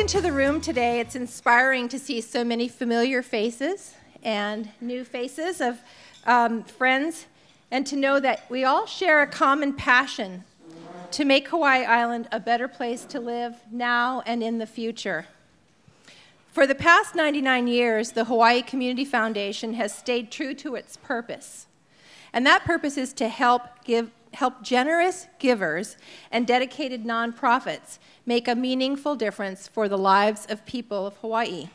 into the room today, it's inspiring to see so many familiar faces and new faces of friends, and to know that we all share a common passion to make Hawaii Island a better place to live now and in the future. For the past 99 years, the Hawaii Community Foundation has stayed true to its purpose. And that purpose is to help generous givers and dedicated nonprofits make a meaningful difference for the lives of people of Hawaii.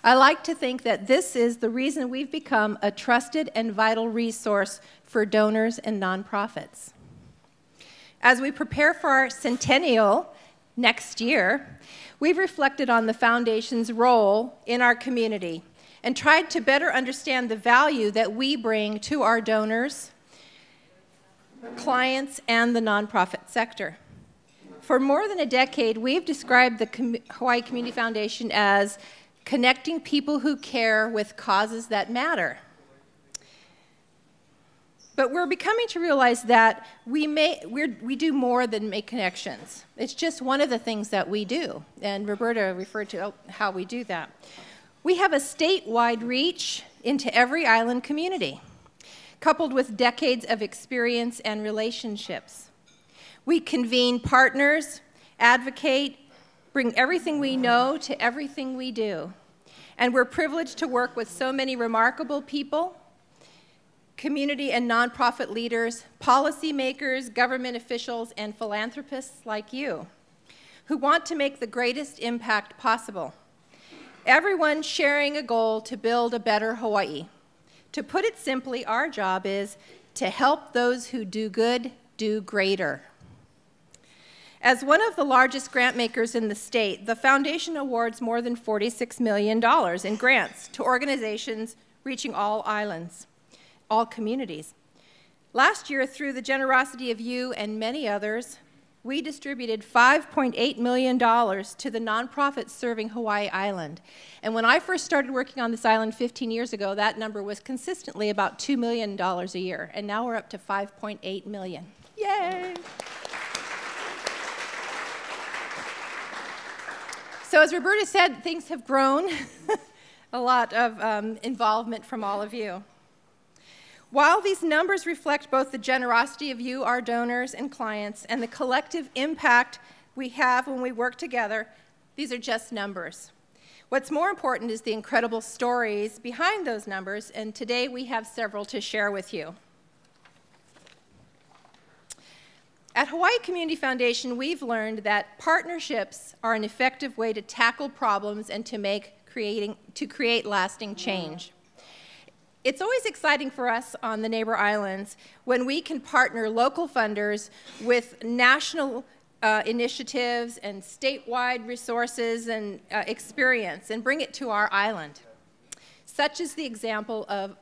I like to think that this is the reason we've become a trusted and vital resource for donors and nonprofits. As we prepare for our centennial next year, we've reflected on the Foundation's role in our community and tried to better understand the value that we bring to our donors, clients, and the nonprofit sector. For more than a decade, we've described the Hawaii Community Foundation as connecting people who care with causes that matter. But we're becoming to realize that we do more than make connections. It's just one of the things that we do, and Roberta referred to how we do that. We have a statewide reach into every island community, coupled with decades of experience and relationships. We convene partners, advocate, bring everything we know to everything we do. And we're privileged to work with so many remarkable people, community and nonprofit leaders, policymakers, government officials, and philanthropists like you, who want to make the greatest impact possible. Everyone sharing a goal to build a better Hawaii. To put it simply, our job is to help those who do good do greater. As one of the largest grant makers in the state, the Foundation awards more than $46 million in grants to organizations reaching all islands, all communities. Last year, through the generosity of you and many others, we distributed $5.8 million to the nonprofits serving Hawaii Island. And when I first started working on this island 15 years ago, that number was consistently about $2 million a year, and now we're up to $5.8 million. Yay! So as Roberta said, things have grown. A lot of involvement from all of you. While these numbers reflect both the generosity of you, our donors and clients, and the collective impact we have when we work together, these are just numbers. What's more important is the incredible stories behind those numbers, and today we have several to share with you. At Hawaii Community Foundation, we've learned that partnerships are an effective way to tackle problems and to create lasting change. It's always exciting for us on the neighbor islands when we can partner local funders with national initiatives and statewide resources and experience and bring it to our island. Such is the example of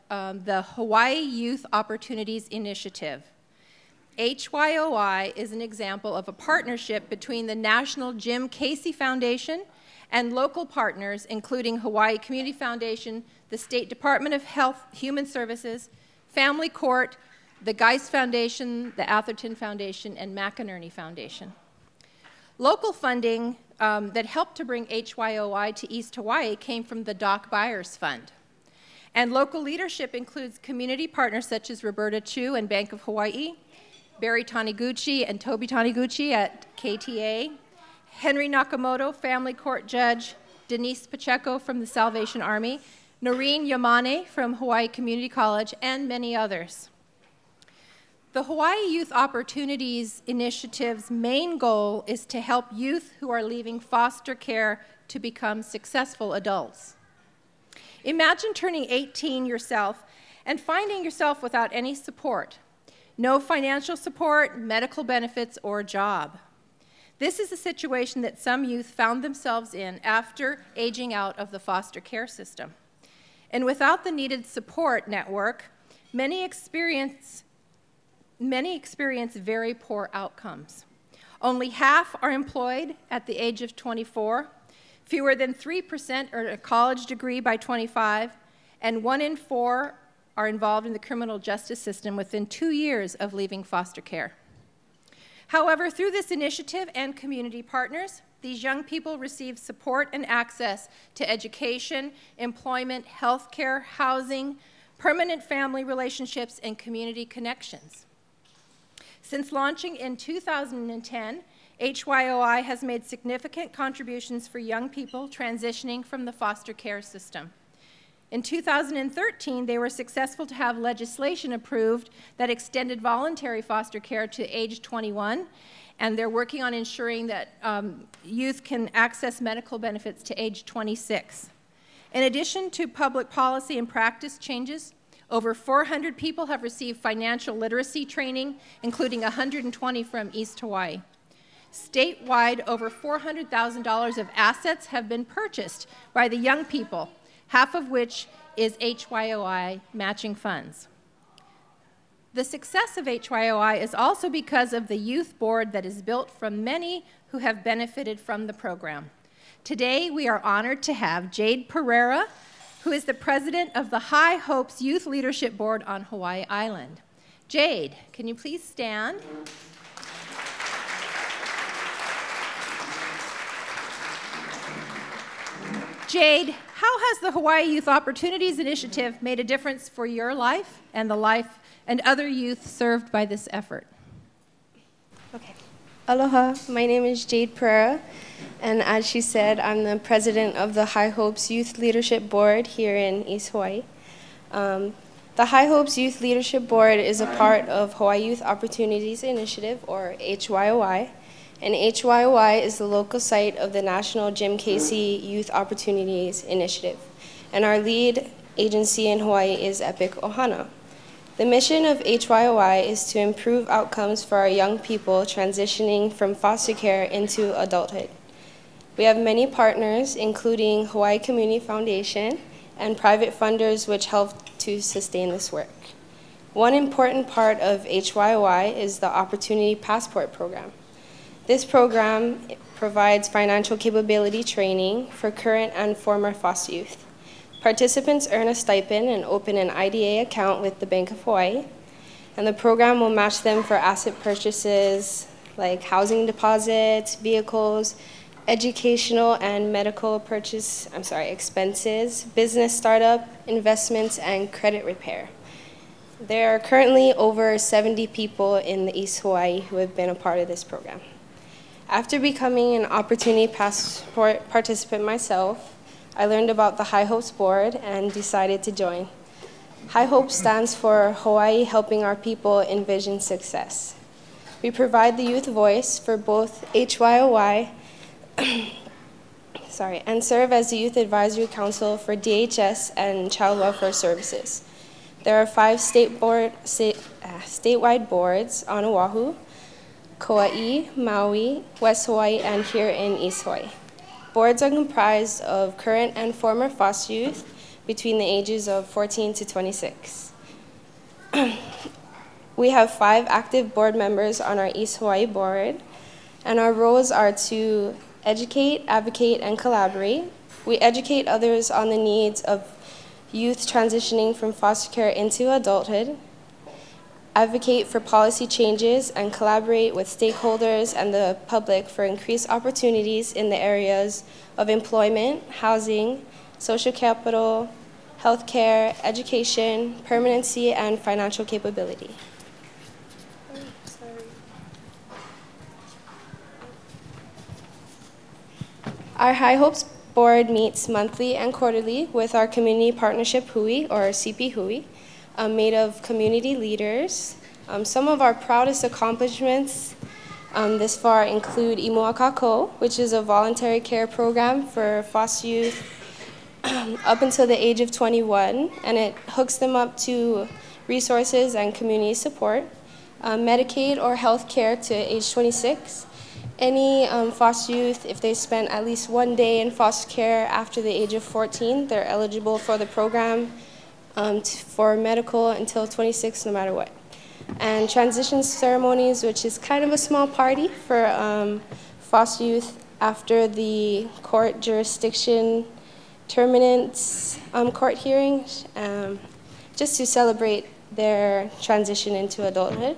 the Hawaii Youth Opportunities Initiative. HYOI is an example of a partnership between the National Jim Casey Foundation and local partners, including Hawaii Community Foundation, the State Department of Health, Human Services, Family Court, the Geist Foundation, the Atherton Foundation, and McInerney Foundation. Local funding that helped to bring HYOI to East Hawaii came from the Doc Byers Fund. And local leadership includes community partners such as Roberta Chu and Bank of Hawaii, Barry Taniguchi and Toby Taniguchi at KTA, Henry Nakamoto, Family Court Judge, Denise Pacheco from the Salvation Army, Noreen Yamane from Hawaii Community College, and many others. The Hawaii Youth Opportunities Initiative's main goal is to help youth who are leaving foster care to become successful adults. Imagine turning 18 yourself and finding yourself without any support. No financial support, medical benefits, or job. This is a situation that some youth found themselves in after aging out of the foster care system. And without the needed support network, many experience very poor outcomes. Only half are employed at the age of 24, fewer than 3% earn a college degree by 25, and 1 in 4 are involved in the criminal justice system within 2 years of leaving foster care. However, through this initiative and community partners, these young people receive support and access to education, employment, healthcare, housing, permanent family relationships, and community connections. Since launching in 2010, HYOI has made significant contributions for young people transitioning from the foster care system. In 2013, they were successful to have legislation approved that extended voluntary foster care to age 21, and they're working on ensuring that youth can access medical benefits to age 26. In addition to public policy and practice changes, over 400 people have received financial literacy training, including 120 from East Hawaii. Statewide, over $400,000 of assets have been purchased by the young people, half of which is HYOI matching funds. The success of HYOI is also because of the youth board that is built from many who have benefited from the program. Today, we are honored to have Jade Pereira, who is the president of the High Hopes Youth Leadership Board on Hawaii Island. Jade, can you please stand? Jade, how has the Hawaii Youth Opportunities Initiative made a difference for your life and the life and other youth served by this effort? Okay. Aloha, my name is Jade Pereira, and as she said, I'm the president of the High Hopes Youth Leadership Board here in East Hawaii. The High Hopes Youth Leadership Board is a part of Hawaii Youth Opportunities Initiative, or HYOI, and HYOI is the local site of the National Jim Casey Youth Opportunities Initiative, and our lead agency in Hawaii is Epic Ohana. The mission of HYOI is to improve outcomes for our young people transitioning from foster care into adulthood. We have many partners, including Hawaii Community Foundation and private funders which help to sustain this work. One important part of HYOI is the Opportunity Passport program. This program provides financial capability training for current and former foster youth. Participants earn a stipend and open an IDA account with the Bank of Hawaii, and the program will match them for asset purchases like housing deposits, vehicles, educational and medical expenses, business startup, investments, and credit repair. There are currently over 70 people in the East Hawaii who have been a part of this program. After becoming an Opportunity Passport participant myself, I learned about the High Hopes Board and decided to join. High Hopes stands for Hawaii Helping Our People Envision Success. We provide the youth voice for both HYOI and serve as the Youth Advisory Council for DHS and Child Welfare Services. There are 5 statewide boards on Oahu, Kauai, Maui, West Hawaii, and here in East Hawaii. Boards are comprised of current and former foster youth between the ages of 14 to 26. We have 5 active board members on our East Hawaii board, and our roles are to educate, advocate, and collaborate. We educate others on the needs of youth transitioning from foster care into adulthood, advocate for policy changes, and collaborate with stakeholders and the public for increased opportunities in the areas of employment, housing, social capital, healthcare, education, permanency, and financial capability. Our High Hopes Board meets monthly and quarterly with our Community Partnership Hui, or CP Hui, made of community leaders. Some of our proudest accomplishments this far include Imua Kako, which is a voluntary care program for foster youth up until the age of 21, and it hooks them up to resources and community support. Medicaid or health care to age 26. Any foster youth, if they spent at least 1 day in foster care after the age of 14, they're eligible for the program for medical until 26, no matter what. And transition ceremonies, which is kind of a small party for foster youth after the court jurisdiction terminates court hearings, just to celebrate their transition into adulthood.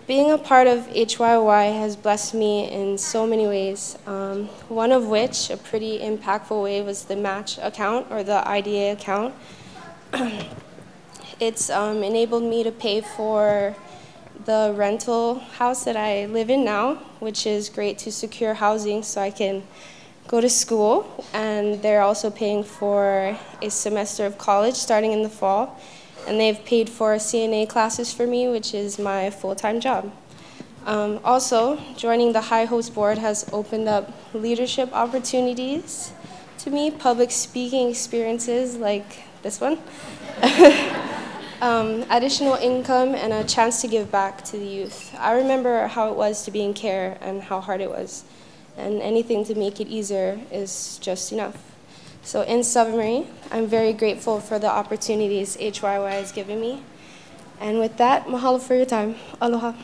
Being a part of HYY has blessed me in so many ways, one of which, a pretty impactful way, was the match account, or the IDA account. It's enabled me to pay for the rental house that I live in now, which is great to secure housing so I can go to school. And they're also paying for a semester of college starting in the fall. And they've paid for CNA classes for me, which is my full-time job. Also, joining the High Hopes Board has opened up leadership opportunities to me, public speaking experiences like this one, additional income, and a chance to give back to the youth. I remember how it was to be in care and how hard it was, and anything to make it easier is just enough. So in summary, I'm very grateful for the opportunities HYY has given me. And with that, mahalo for your time. Aloha.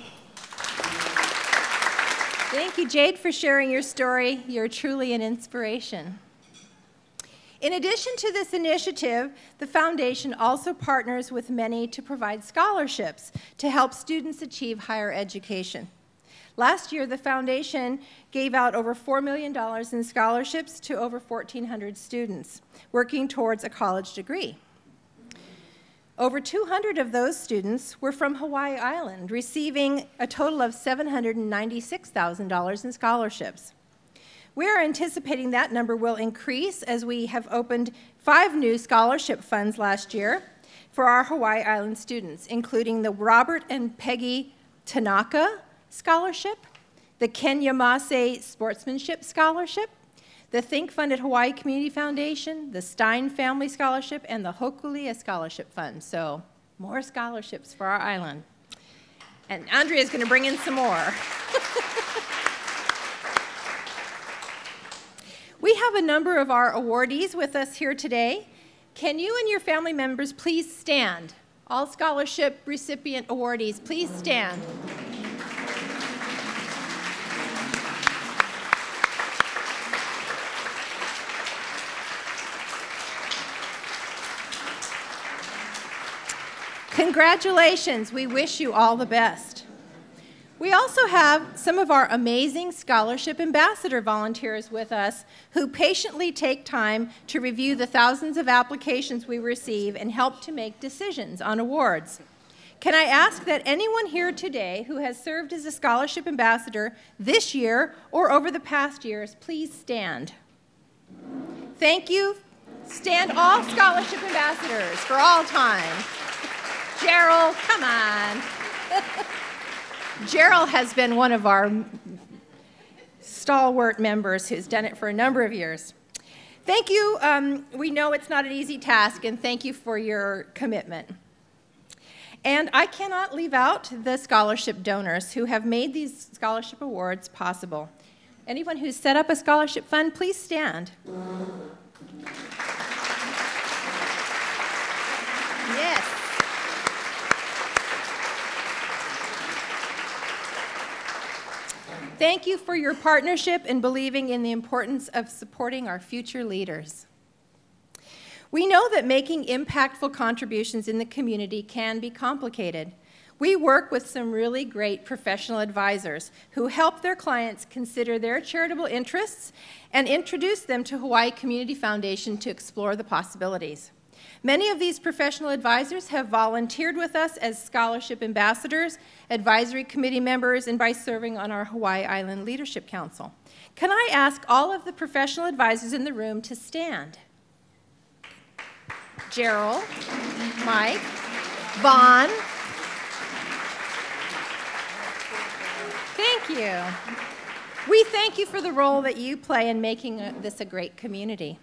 Thank you, Jade, for sharing your story. You're truly an inspiration. In addition to this initiative, the foundation also partners with many to provide scholarships to help students achieve higher education. Last year, the foundation gave out over $4 million in scholarships to over 1,400 students working towards a college degree. Over 200 of those students were from Hawaii Island, receiving a total of $796,000 in scholarships. We are anticipating that number will increase as we have opened 5 new scholarship funds last year for our Hawaii Island students, including the Robert and Peggy Tanaka Scholarship, the Ken Yamase Sportsmanship Scholarship, the Think Fund at Hawaii Community Foundation, the Stein Family Scholarship, and the Hokulia Scholarship Fund. So more scholarships for our island. And Andrea is going to bring in some more. We have a number of our awardees with us here today. Can you and your family members please stand? All scholarship recipient awardees, please stand. Congratulations, we wish you all the best. We also have some of our amazing scholarship ambassador volunteers with us who patiently take time to review the thousands of applications we receive and help to make decisions on awards. Can I ask that anyone here today who has served as a scholarship ambassador this year or over the past years, please stand. Thank you. Stand, all scholarship ambassadors for all time. Gerald, come on. Gerald has been one of our stalwart members who's done it for a number of years. Thank you. We know it's not an easy task, and thank you for your commitment. And I cannot leave out the scholarship donors who have made these scholarship awards possible. Anyone who's set up a scholarship fund, please stand. Yes. Thank you for your partnership and believing in the importance of supporting our future leaders. We know that making impactful contributions in the community can be complicated. We work with some really great professional advisors who help their clients consider their charitable interests and introduce them to Hawaii Community Foundation to explore the possibilities. Many of these professional advisors have volunteered with us as scholarship ambassadors, advisory committee members, and by serving on our Hawaii Island Leadership Council. Can I ask all of the professional advisors in the room to stand? Gerald, Mike, Vaughn. Thank you. We thank you for the role that you play in making this a great community.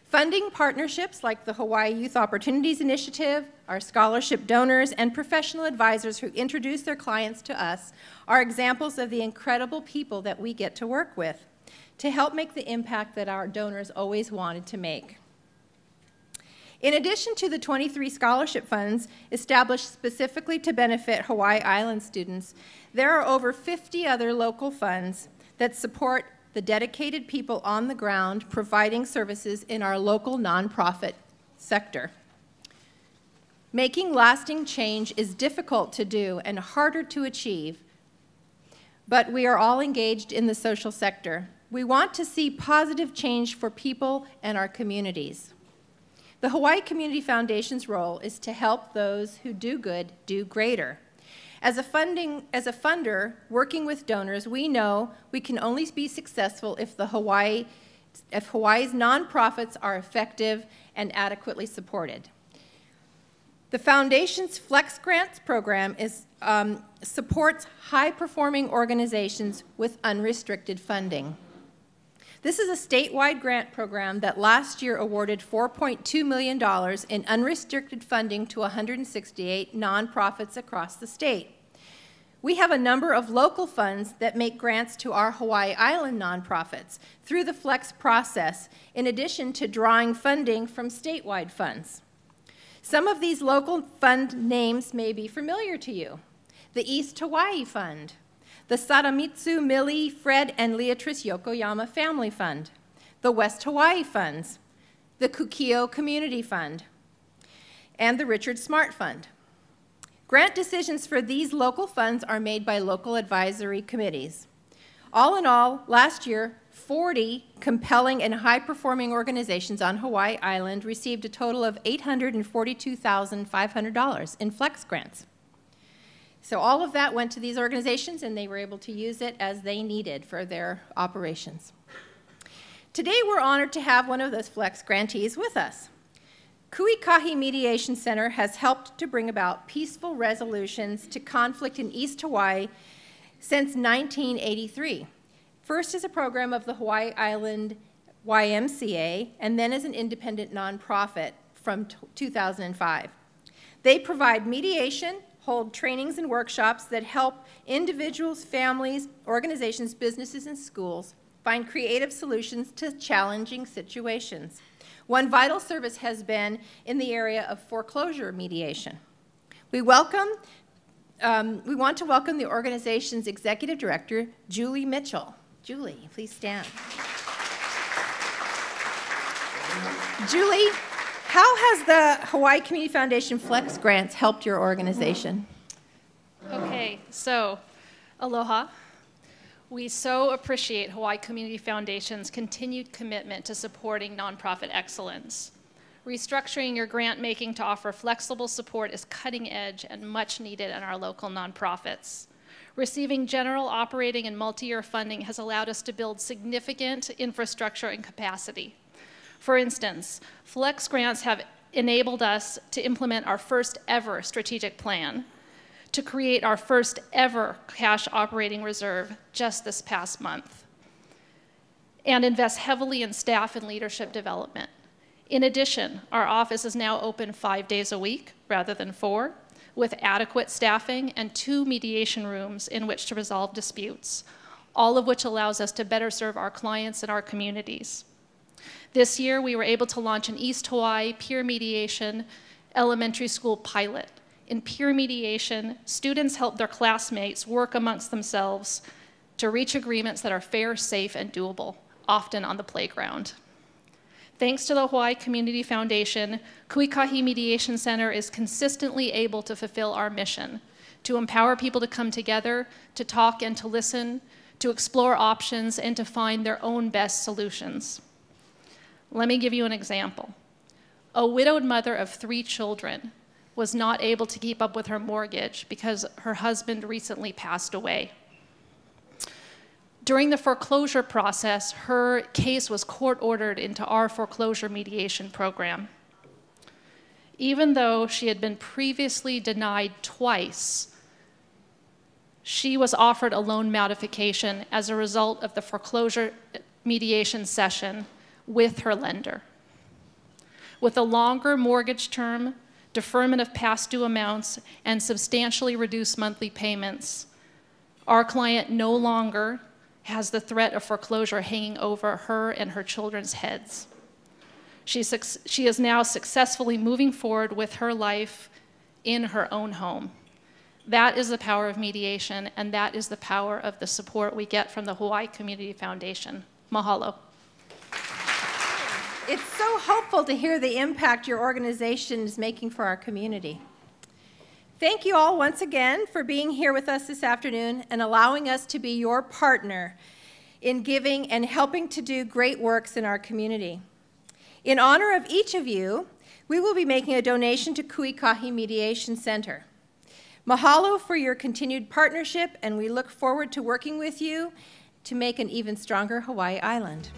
Funding partnerships like the Hawaii Youth Opportunities Initiative, our scholarship donors, and professional advisors who introduce their clients to us are examples of the incredible people that we get to work with to help make the impact that our donors always wanted to make. In addition to the 23 scholarship funds established specifically to benefit Hawaii Island students, there are over 50 other local funds that support the dedicated people on the ground providing services in our local nonprofit sector. Making lasting change is difficult to do and harder to achieve, but we are all engaged in the social sector. We want to see positive change for people and our communities. The Hawaii Community Foundation's role is to help those who do good do greater. As a funder working with donors, we know we can only be successful if Hawaii's nonprofits are effective and adequately supported. The Foundation's Flex Grants program supports high-performing organizations with unrestricted funding. This is a statewide grant program that last year awarded $4.2 million in unrestricted funding to 168 nonprofits across the state. We have a number of local funds that make grants to our Hawaii Island nonprofits through the Flex process, in addition to drawing funding from statewide funds. Some of these local fund names may be familiar to you. The East Hawaii Fund, the Sadamitsu, Millie, Fred, and Leatrice Yokoyama Family Fund, the West Hawaii Funds, the Kukio Community Fund, and the Richard Smart Fund. Grant decisions for these local funds are made by local advisory committees. All in all, last year, 40 compelling and high-performing organizations on Hawaii Island received a total of $842,500 in Flex grants. So all of that went to these organizations, and they were able to use it as they needed for their operations. Today, we're honored to have one of those Flex grantees with us. Kuikahi Mediation Center has helped to bring about peaceful resolutions to conflict in East Hawaii since 1983. First as a program of the Hawaii Island YMCA, and then as an independent nonprofit from 2005. They provide mediation, hold trainings and workshops that help individuals, families, organizations, businesses, and schools find creative solutions to challenging situations. One vital service has been in the area of foreclosure mediation. We want to welcome the organization's executive director, Julie Mitchell. Julie, please stand. Julie, how has the Hawaii Community Foundation Flex Grants helped your organization? Okay, so aloha. We so appreciate Hawaii Community Foundation's continued commitment to supporting nonprofit excellence. Restructuring your grant making to offer flexible support is cutting edge and much needed in our local nonprofits. Receiving general operating and multi-year funding has allowed us to build significant infrastructure and capacity. For instance, Flex grants have enabled us to implement our first ever strategic plan, to create our first ever cash operating reserve just this past month, and invest heavily in staff and leadership development. In addition, our office is now open 5 days a week rather than 4, with adequate staffing and 2 mediation rooms in which to resolve disputes, all of which allows us to better serve our clients and our communities. This year, we were able to launch an East Hawaii peer mediation elementary school pilot. In peer mediation, students help their classmates work amongst themselves to reach agreements that are fair, safe, and doable, often on the playground. Thanks to the Hawaii Community Foundation, Kuikahi Mediation Center is consistently able to fulfill our mission, to empower people to come together, to talk and to listen, to explore options, and to find their own best solutions. Let me give you an example. A widowed mother of 3 children was not able to keep up with her mortgage because her husband recently passed away. During the foreclosure process, her case was court-ordered into our foreclosure mediation program. Even though she had been previously denied twice, she was offered a loan modification as a result of the foreclosure mediation session with her lender. With a longer mortgage term, deferment of past due amounts, and substantially reduced monthly payments, our client no longer has the threat of foreclosure hanging over her and her children's heads. She is now successfully moving forward with her life in her own home. That is the power of mediation, and that is the power of the support we get from the Hawaii Community Foundation. Mahalo. It's so hopeful to hear the impact your organization is making for our community. Thank you all once again for being here with us this afternoon and allowing us to be your partner in giving and helping to do great works in our community. In honor of each of you, we will be making a donation to Kauai Mediation Center. Mahalo for your continued partnership, and we look forward to working with you to make an even stronger Hawaii Island.